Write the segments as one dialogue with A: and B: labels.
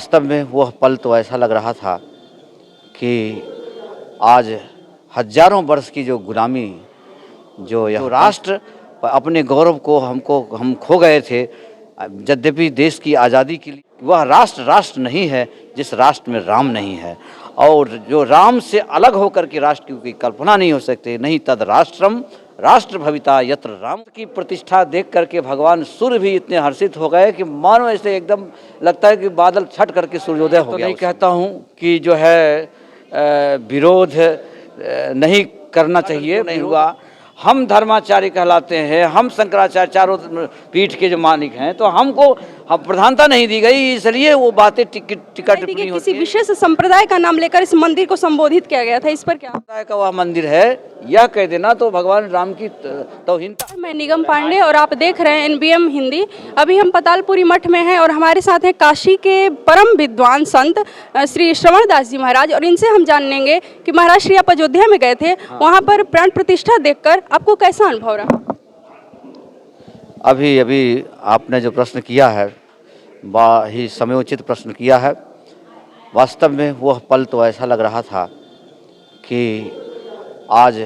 A: वास्तव में वह पल तो ऐसा लग रहा था कि आज हजारों वर्ष की जो गुलामी, जो यह राष्ट्र अपने गौरव को हम खो गए थे। यद्यपि देश की आज़ादी के लिए वह राष्ट्र राष्ट्र नहीं है जिस राष्ट्र में राम नहीं है, और जो राम से अलग होकर के राष्ट्र की कल्पना नहीं हो सकती। नहीं तद राष्ट्रम राष्ट्र भविता यत्र राम की प्रतिष्ठा देख करके भगवान सूर्य भी इतने हर्षित हो गए कि मानो ऐसे एकदम लगता है कि बादल छट करके सूर्योदय हो गया। तो नहीं कहता हूँ कि जो है विरोध नहीं करना चाहिए, नहीं हुआ। हम धर्माचार्य कहलाते हैं, हम शंकराचार्य चारों पीठ के जो मालिक हैं, तो हमको प्रधानता नहीं दी गई, इसलिए वो बातें टिकट टिप्पणी होती है।
B: किसी विशेष संप्रदाय का नाम लेकर इस मंदिर को संबोधित किया गया था, इस पर क्या?
A: संप्रदाय का वह मंदिर है यह कह देना तो भगवान राम की तौहीनता।
B: मैं निगम पांडे और आप देख रहे हैं एनबीएम हिंदी। अभी हम पतालपुरी मठ में हैं और हमारे साथ हैं काशी के परम विद्वान संत श्री श्रवण दास जी महाराज, और इनसे हम जानेंगे कि महाराज श्री आप अयोध्या में गए थे, वहाँ पर प्राण प्रतिष्ठा देखकर आपको कैसा अनुभव रहा?
A: अभी अभी आपने जो प्रश्न किया है बड़ा ही समयोचित प्रश्न किया है। वास्तव में वह पल तो ऐसा लग रहा था कि आज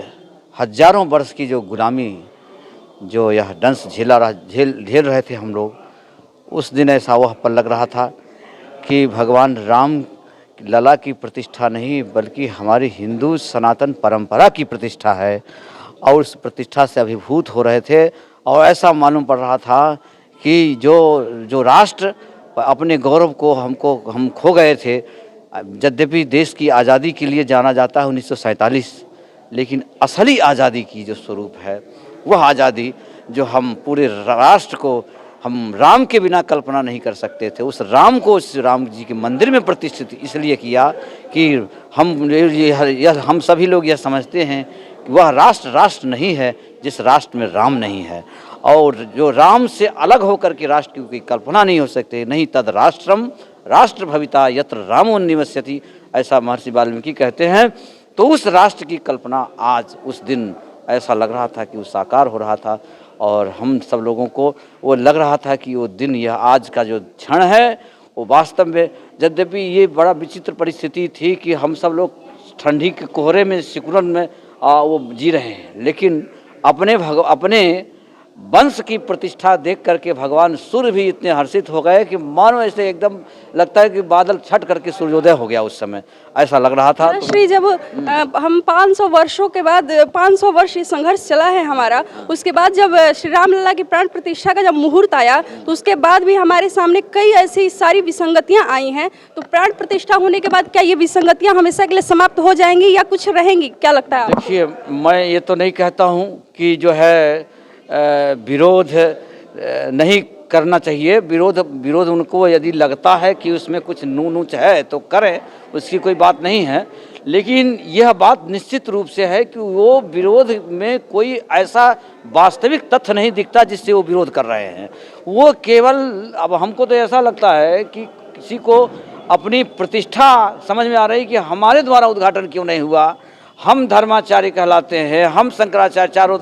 A: हजारों वर्ष की जो गुलामी, जो यह दंश झेल रहे थे हम लोग, उस दिन ऐसा वह पल लग रहा था कि भगवान राम लला की प्रतिष्ठा नहीं बल्कि हमारी हिंदू सनातन परंपरा की प्रतिष्ठा है, और उस प्रतिष्ठा से अभिभूत हो रहे थे। और ऐसा मालूम पड़ रहा था कि जो राष्ट्र अपने गौरव को हम खो गए थे। यद्यपि देश की आज़ादी के लिए जाना जाता है 1947, लेकिन असली आज़ादी की जो स्वरूप है वह आज़ादी जो हम पूरे राष्ट्र को हम राम के बिना कल्पना नहीं कर सकते थे, उस राम को उस राम जी के मंदिर में प्रतिष्ठित इसलिए किया कि हम सभी लोग यह समझते हैं कि वह राष्ट्र राष्ट्र नहीं है जिस राष्ट्र में राम नहीं है, और जो राम से अलग होकर के राष्ट्र की कल्पना नहीं हो सकती। नहीं तद राष्ट्रम राष्ट्र भविता यत्र रामो निवस्यति, ऐसा महर्षि वाल्मीकि कहते हैं। तो उस राष्ट्र की कल्पना आज उस दिन ऐसा लग रहा था कि वो साकार हो रहा था, और हम सब लोगों को वो लग रहा था कि वो दिन, यह आज का जो क्षण है वो वास्तव में, यद्यपि ये बड़ा विचित्र परिस्थिति थी कि हम सब लोग ठंडी के कोहरे में सिकुड़न में वो जी रहे हैं, लेकिन अपने वंश की प्रतिष्ठा देख करके भगवान सूर्य भी इतने हर्षित हो गए कि मानो ऐसे एकदम लगता है कि बादल छट करके सूर्योदय हो गया। उस समय ऐसा लग रहा था।
B: श्री जब हम 500 वर्षों के बाद 500 वर्ष ये संघर्ष चला है हमारा, उसके बाद जब श्री राम लला की प्राण प्रतिष्ठा का जब मुहूर्त आया, तो उसके बाद भी हमारे सामने कई ऐसी सारी विसंगतियां आई हैं। तो प्राण प्रतिष्ठा होने के बाद क्या ये विसंगतियां हमेशा के लिए समाप्त हो जाएंगी या कुछ रहेंगी, क्या लगता है?
A: देखिए, मैं ये तो नहीं कहता हूँ कि जो है विरोध नहीं करना चाहिए। विरोध उनको यदि लगता है कि उसमें कुछ नूच है तो करें, उसकी कोई बात नहीं है। लेकिन यह बात निश्चित रूप से है कि वो विरोध में कोई ऐसा वास्तविक तथ्य नहीं दिखता जिससे वो विरोध कर रहे हैं। वो केवल, अब हमको तो ऐसा लगता है कि किसी को अपनी प्रतिष्ठा समझ में आ रही कि हमारे द्वारा उद्घाटन क्यों नहीं हुआ। हम धर्माचार्य कहलाते हैं, हम शंकराचार्य चारों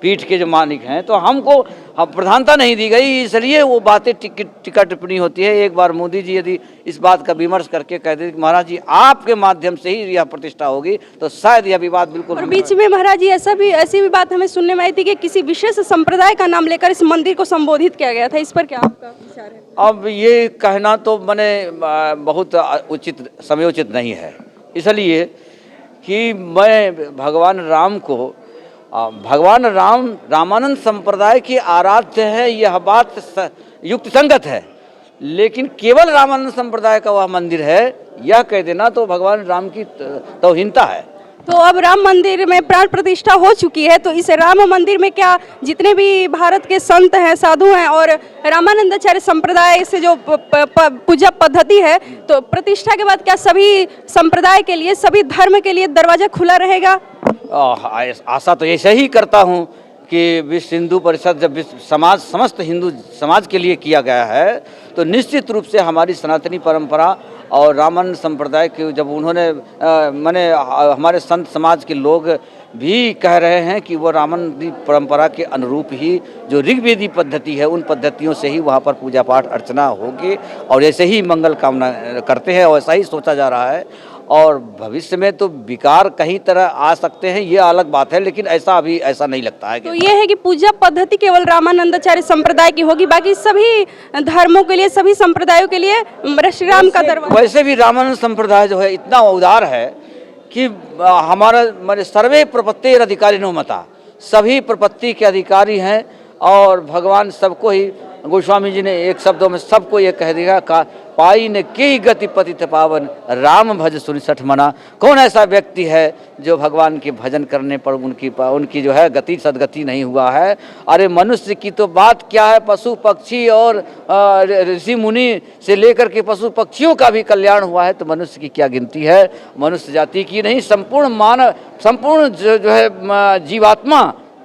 A: पीठ के जो मालिक हैं, तो हमको प्रधानता नहीं दी गई, इसलिए वो बातें टिकट टिप्पणी होती है। एक बार मोदी जी यदि इस बात का विमर्श करके कह दें कि महाराज जी आपके माध्यम से ही यह प्रतिष्ठा होगी, तो शायद यह विवाद बिल्कुल।
B: और बीच में महाराज जी ऐसी भी बात हमें सुनने में आई थी कि किसी विशेष संप्रदाय का नाम लेकर इस मंदिर को संबोधित किया गया था, इस पर क्या आपका विचार है?
A: अब ये कहना तो मैंने बहुत उचित समयोचित नहीं है, इसलिए कि मैं भगवान राम को, भगवान राम रामानंद संप्रदाय की आराध्य है, यह बात युक्त संगत है। लेकिन केवल रामानंद संप्रदाय का वह मंदिर है यह कह देना तो भगवान राम की तौहीनता है।
B: तो अब राम मंदिर में प्राण प्रतिष्ठा हो चुकी है, तो इस राम मंदिर में क्या जितने भी भारत के संत हैं, साधु हैं, और रामानंदाचार्य संप्रदाय से जो पूजा पद्धति है, तो प्रतिष्ठा के बाद क्या सभी संप्रदाय के लिए, सभी धर्म के लिए दरवाजा खुला रहेगा?
A: आशा तो ऐसे ही करता हूँ कि विश्व हिंदू परिषद जब समस्त हिंदू समाज के लिए किया गया है, तो निश्चित रूप से हमारी सनातनी परंपरा और रामानंद संप्रदाय के जब उन्होंने हमारे संत समाज के लोग भी कह रहे हैं कि वो रामानंदी परंपरा के अनुरूप ही जो ऋग्वेदी पद्धति है उन पद्धतियों से ही वहाँ पर पूजा पाठ अर्चना होगी और ऐसे ही मंगल कामना करते हैं और ऐसा ही सोचा जा रहा है। और भविष्य में तो विकार कहीं तरह आ सकते हैं, ये अलग बात है, लेकिन ऐसा अभी ऐसा नहीं लगता है।
B: तो ये है कि पूजा पद्धति केवल रामानंदाचार्य संप्रदाय की होगी, बाकी सभी धर्मों के लिए, सभी संप्रदायों के लिए श्री राम का दरबार।
A: वैसे भी रामानंद संप्रदाय जो है इतना उदार है कि हमारा माने सर्वे प्रपत्तिर अधिकारिणो मता, सभी प्रपत्ति के अधिकारी हैं और भगवान सबको ही, गोस्वामी जी ने एक शब्दों में सबको ये कह दिया का पाई ने की गति पतित पावन राम भज सुनि सठ मना। कौन ऐसा व्यक्ति है जो भगवान के भजन करने पर उनकी जो है गति सदगति नहीं हुआ है। अरे मनुष्य की तो बात क्या है, पशु पक्षी और ऋषि मुनि से लेकर के पशु पक्षियों का भी कल्याण हुआ है, तो मनुष्य की क्या गिनती है। मनुष्य जाति की नहीं, संपूर्ण मानव, संपूर्ण जो है जीवात्मा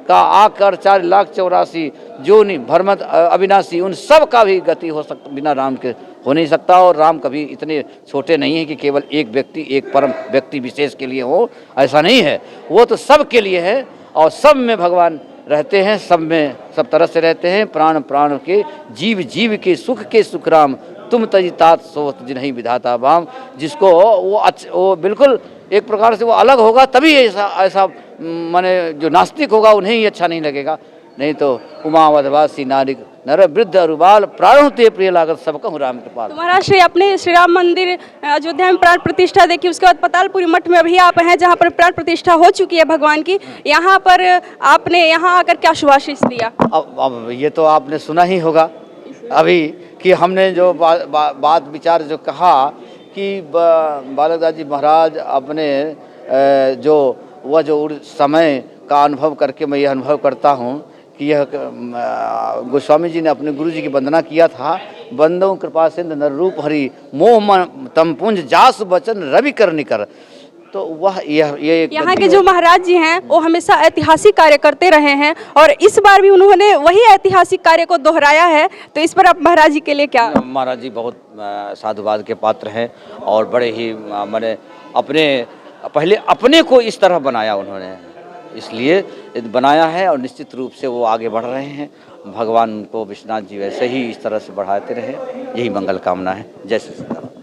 A: का आकर 4,84,00,000 जो नहीं भरमत अविनाशी, उन सब का भी गति हो सकता, बिना राम के हो नहीं सकता। और राम कभी इतने छोटे नहीं हैं कि केवल एक व्यक्ति, एक परम व्यक्ति विशेष के लिए हो, ऐसा नहीं है। वो तो सब के लिए है और सब में भगवान रहते हैं, सब में सब तरह से रहते हैं। प्राण प्राण के, जीव जीव के, सुख के सुख राम, तुम तजितात सोत जिन्हीं विधाता बाम। जिसको वो बिल्कुल एक प्रकार से वो अलग होगा तभी ऐसा माने जो नास्तिक होगा उन्हें ही अच्छा नहीं लगेगा, नहीं तो उमावधवासी नारिक नर वृद्ध अरुबाल प्राणों ते प्रिय लागत सबका हूँ राम कृपाल।
B: तो महाराज श्री अपने श्री राम मंदिर अयोध्या में प्राण प्रतिष्ठा देखी, उसके बाद पतालपुरी मठ में अभी आप हैं जहाँ पर प्राण प्रतिष्ठा हो चुकी है भगवान की। यहाँ पर आपने यहाँ आकर क्या शुभाशीष दिया?
A: अब ये तो आपने सुना ही होगा अभी कि हमने जो बात विचार जो कहा कि बालक दास जी महाराज अपने जो वह जो समय का अनुभव करके मैं यह अनुभव करता हूँ कि यह गोस्वामी जी ने अपने गुरु जी की वंदना किया था। बंदों कृपा सिंध नर रूप हरि मोह तम पुंज जास बचन रवि कर निकर। तो वह ये
B: यहाँ के जो महाराज जी हैं वो हमेशा ऐतिहासिक कार्य करते रहे हैं और इस बार भी उन्होंने वही ऐतिहासिक कार्य को दोहराया है। तो इस पर आप महाराज जी के लिए क्या?
A: महाराज जी बहुत साधुवाद के पात्र हैं और बड़े ही मैंने पहले अपने को इस तरह बनाया उन्होंने, इसलिए बनाया है और निश्चित रूप से वो आगे बढ़ रहे हैं। भगवान को विश्वनाथ जी वैसे ही इस तरह से बढ़ाते रहे, यही मंगल कामना है। जय श्री सीताराम।